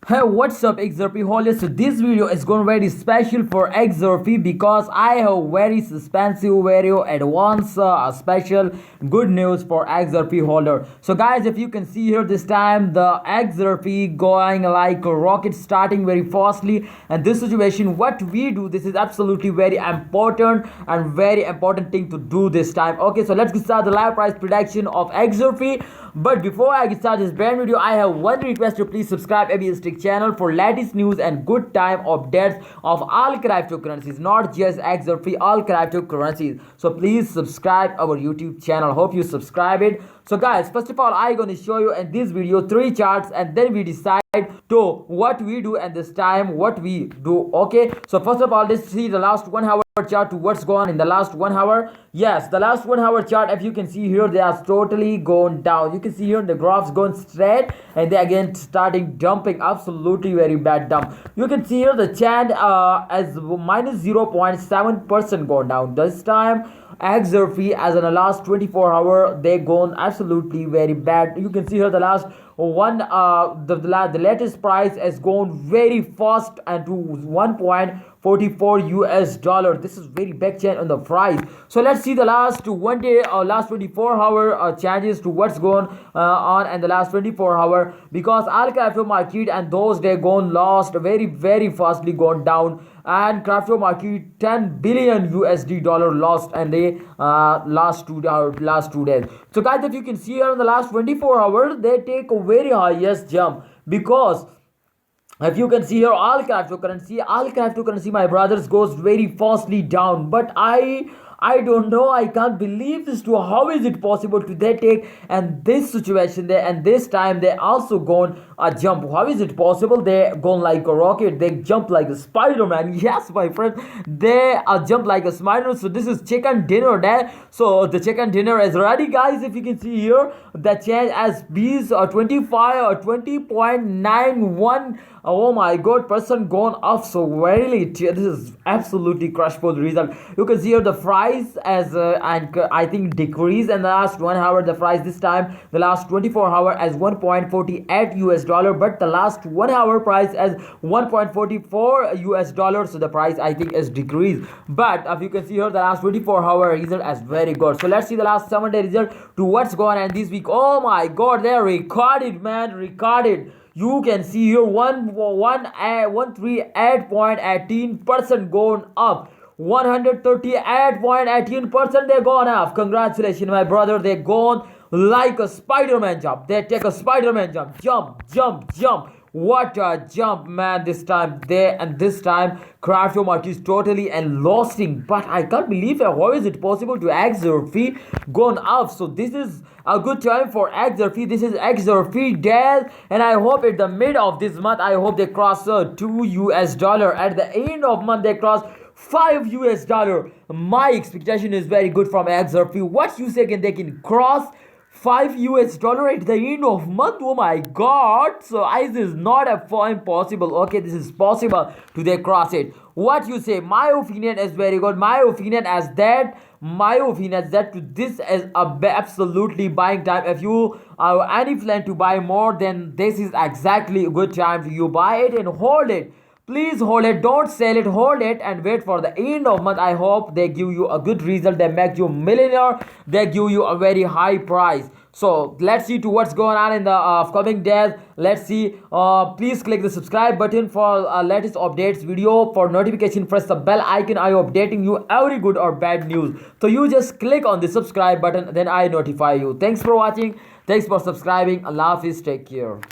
Hey, what's up XRP holders? So this video is going to be very special for XRP because I have very suspensive, very advanced, special good news for XRP holder. So guys, if you can see here this time the XRP going like a rocket, starting very fastly, and this situation what we do, this is absolutely very important and very important thing to do this time. Okay, so let's get start the live price prediction of XRP. But before I get started this brand video, I have one request to please subscribe ABS Tech channel for latest news and good time updates of all cryptocurrencies, not just XRP, all cryptocurrencies. So please subscribe our YouTube channel. Hope you subscribe it. So guys, first of all, I'm going to show you in this video 3 charts and then we decide to what we do and this time what we do. Okay, so first of all, let's see the last 1 hour chart to what's going on in the last 1 hour. Yes, the last 1 hour chart, if you can see here, they are totally going down. You can see here the graphs going straight and they again starting dumping, absolutely very bad dump. You can see here the chart as minus 0.7% going down this time. XRP as in the last 24 hour, they gone absolutely very bad. You can see here the last one the latest price has gone very fast and to 1.44 US dollar. This is very big change on the price. So let's see the last 1 day or last 24 hour changes to what's going on in the last 24 hour, because all crypto market and those they gone lost very fastly gone down, and crypto market 10 billion USD dollar lost and they last 2 days. So guys, if you can see here in the last 24 hours, they take a very highest jump, because if you can see here all cryptocurrency my brothers goes very fastly down. But I don't know, I can't believe this too. How is it possible to they take and this situation there and this time they also gone a jump? How is it possible? They gone like a rocket, they jump like a Spider-Man. Yes, my friend, they jump like a spider. So this is chicken dinner there. So the chicken dinner is ready, guys. If you can see here, the change as bees 25 or 20.91. Oh my god, person gone up. So really this is absolutely crushful result. You can see here the price as and I think decrease in the last 1 hour. The price this time the last 24 hour as 1.48 US dollar, but the last 1 hour price as 1.44 US dollar. So the price I think is decreased. But if you can see here the last 24 hour result as very good. So let's see the last 7 day result to what's going on this week. Oh my god, they recorded, man, recorded. You can see here 138.18% going up. 138.18% they gone up. Congratulations, my brother. They gone like a Spider-Man jump. They take a Spider-Man jump. Jump. What a jump, man, this time. This time crypto market is totally and losing. But I can't believe it. How is it possible to XRP gone up? So this is a good time for XRP. This is XRP death, and I hope at the mid of this month, I hope they cross 2 US dollar. At the end of month they cross 5 US dollar. My expectation is very good from XRP. What you say, can they can cross 5 US dollar at the end of month? Oh my god. So this is not a impossible. Okay, this is possible to they cross it. What you say? My opinion is very good. My opinion is that to this is absolutely buying time. If you any plan to buy more, then this is exactly a good time to you buy it and hold it. Please hold it, don't sell it, hold it and wait for the end of month. I hope they give you a good result, they make you a millionaire, they give you a very high price. So let's see to what's going on in the upcoming days. Let's see. Please click the subscribe button for latest updates video. For notification, press the bell icon. I am updating you every good or bad news. So you just click on the subscribe button, then I notify you. Thanks for watching. Thanks for subscribing. Allah Hafiz. Take care.